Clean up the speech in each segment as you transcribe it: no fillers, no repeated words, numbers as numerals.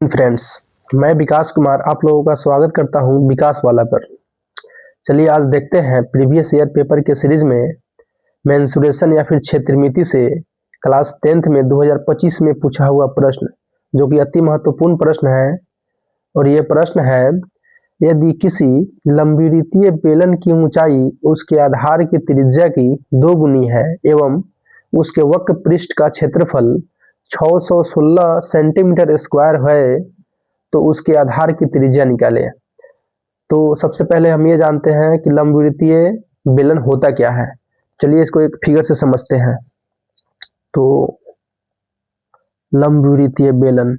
Friends, मैं विकास कुमार आप लोगों का स्वागत करता हूं विकास वाला पर। चलिए आज देखते हैं प्रीवियस ईयर पेपर के सीरीज में मेंसुरेशन या फिर क्षेत्रमिति से क्लास 10th में 2025 में पूछा हुआ प्रश्न, जो कि अति महत्वपूर्ण प्रश्न है। और ये प्रश्न है, यदि किसी लंबवृत्तीय बेलन की ऊंचाई उसके आधार की त्रिज्या की 2 गुनी है एवं उसके वक्र पृष्ठ का क्षेत्रफल 616 सेंटीमीटर स्क्वायर है तो उसके आधार की त्रिज्या निकाले। तो सबसे पहले हम ये जानते हैं कि लंबवृत्तीय बेलन होता क्या है। चलिए इसको एक फिगर से समझते हैं। तो लंबवृत्तीय बेलन,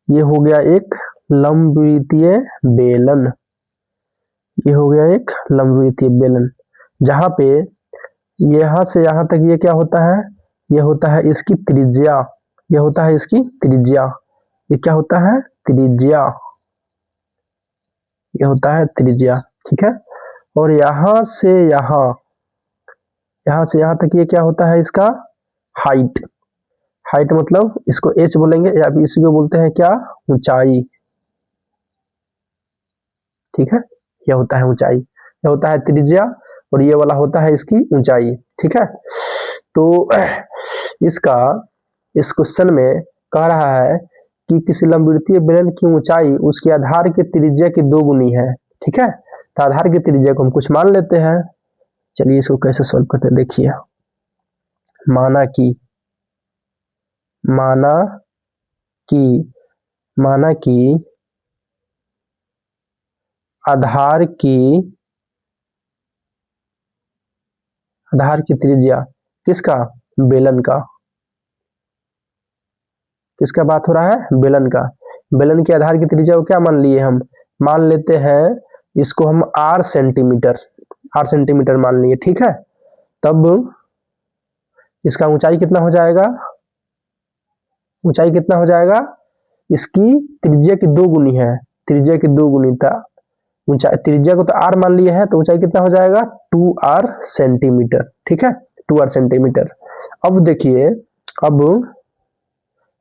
ये हो गया एक लंबवृत्तीय बेलन, ये हो गया एक लंबवृत्तीय बेलन, जहां पे यहां से यहां तक ये क्या होता है, ये होता है इसकी त्रिज्या, ये होता है इसकी त्रिज्या, ये क्या होता है, त्रिज्या, ये होता है त्रिज्या। ठीक है। और यहां से यहां तक ये क्या होता है, इसका हाइट। हाइट मतलब इसको h बोलेंगे या फिर इसको बोलते हैं क्या, ऊंचाई। ठीक है, यह होता है ऊंचाई, यह होता है त्रिज्या और ये वाला होता है इसकी ऊंचाई। ठीक है। तो इसका इस क्वेश्चन में कह रहा है कि किसी लंबवृत्तीय बेलन की ऊंचाई उसके आधार की त्रिज्या की 2 गुनी है। ठीक है। तो आधार की त्रिज्या को हम कुछ मान लेते हैं। चलिए इसको कैसे सॉल्व करते हैं, देखिए। माना कि आधार की त्रिज्या किसका, बेलन का। किसका बात हो रहा है, बेलन का। बेलन के आधार की त्रिज्या को क्या मान लिए हम, मान लेते हैं इसको हम r सेंटीमीटर मान लिए। ठीक है। तब इसका ऊंचाई कितना हो जाएगा, ऊंचाई कितना हो जाएगा, इसकी त्रिज्या की 2 गुनी है, त्रिज्या की 2 गुनी था ऊंचाई। त्रिज्या को तो r मान लिए हैं तो ऊंचाई कितना हो जाएगा, 2r सेंटीमीटर। ठीक है, 2r सेंटीमीटर। अब देखिए,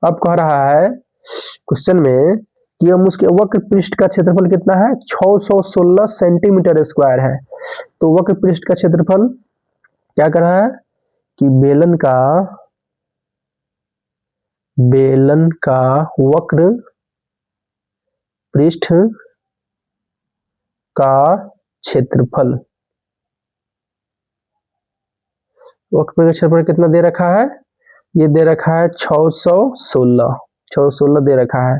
अब कह रहा है क्वेश्चन में कि हम उसके वक्र पृष्ठ का क्षेत्रफल कितना है, 616 सेंटीमीटर स्क्वायर है। तो वक्र पृष्ठ का क्षेत्रफल क्या कर रहा है कि बेलन का वक्र पृष्ठ का क्षेत्रफल, वक्र पृष्ठ का क्षेत्रफल कितना दे रखा है, ये दे रखा है 616 दे रखा है।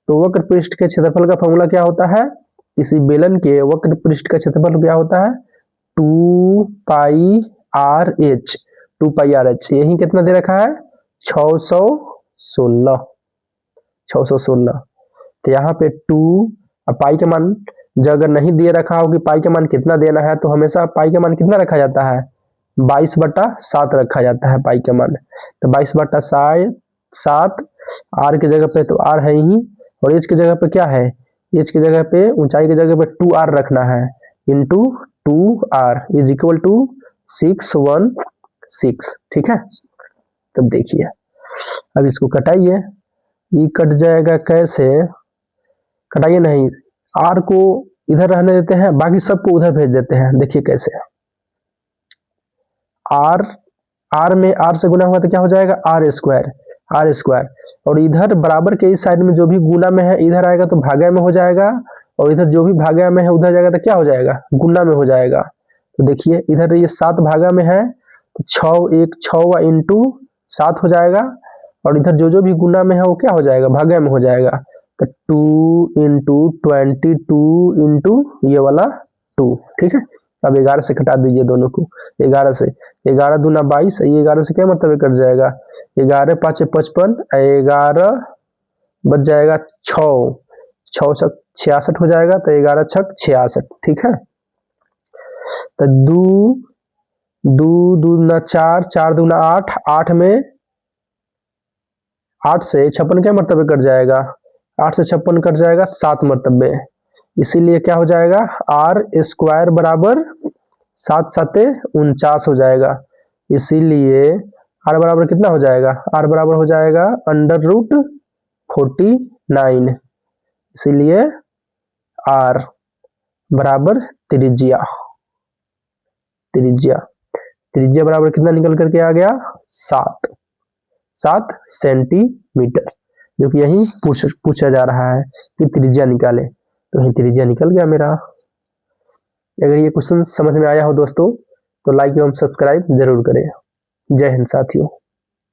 तो वक्र पृष्ठ के क्षेत्रफल का फॉर्मूला क्या होता है, किसी बेलन के वक्र पृष्ठ का क्षेत्रफल क्या होता है, 2 पाई आर एच, यही कितना दे रखा है, 616। तो यहाँ पे 2 और पाई के मान जब अगर नहीं दिए रखा हो कि पाई का मान कितना देना है, तो हमेशा पाई का मान कितना रखा जाता है, 22/7 रखा जाता है पाई का मान। तो 22/7 आर की जगह पे तो आर है ही, और एच की जगह पे क्या है, एच की जगह पे ऊंचाई की जगह पे 2r रखना है, into 2r is equal to 616। ठीक है। तब देखिए, अब इसको कटाइए, ये कट जाएगा कैसे, कटाइए नहीं, r को इधर रहने देते हैं, बाकी सबको उधर भेज देते हैं। देखिए कैसे, r में r से गुना हुआ तो क्या हो जाएगा, r स्क्वायर, और इधर बराबर के इस साइड में जो भी गुना में है इधर आएगा तो भागा में हो जाएगा, और इधर जो भी भागा में है उधर जाएगा तो क्या हो जाएगा, गुना में हो जाएगा। तो देखिए इधर ये 7 भागा में है तो 6 इंटू 7 हो जाएगा, और इधर जो भी गुना में है वो क्या हो जाएगा, भागा में हो जाएगा। तो 2 इंटू 22 इंटू ये वाला 2। ठीक है। अब 11 से घटा दीजिए दोनों को, 11 से, 11 दूना 22, ये 11 से क्या मतलब कट जाएगा, 11 5 55, 11 बच जाएगा 6 6 66 हो जाएगा, तो 11 6 66। ठीक है। तो 2 दूना 4, 4 दूना 8, 8 में 8 से 56 क्या मरतबे कट जाएगा, 8 से 56 कट जाएगा 7 मरतबे। इसीलिए क्या हो जाएगा, आर स्क्वायर बराबर 7 7 49 हो जाएगा। इसीलिए आर बराबर कितना हो जाएगा, आर बराबर हो जाएगा √3 49, इसीलिए r बराबर त्रिज्या। त्रिज्या बराबर कितना निकल करके आ गया? 7 सेंटीमीटर, जो कि यही पूछा जा रहा है कि त्रिज्या निकाले, तो यही त्रिज्या निकल गया मेरा। अगर ये क्वेश्चन समझ में आया हो दोस्तों तो लाइक एवं सब्सक्राइब जरूर करें। जय हिंद साथियों।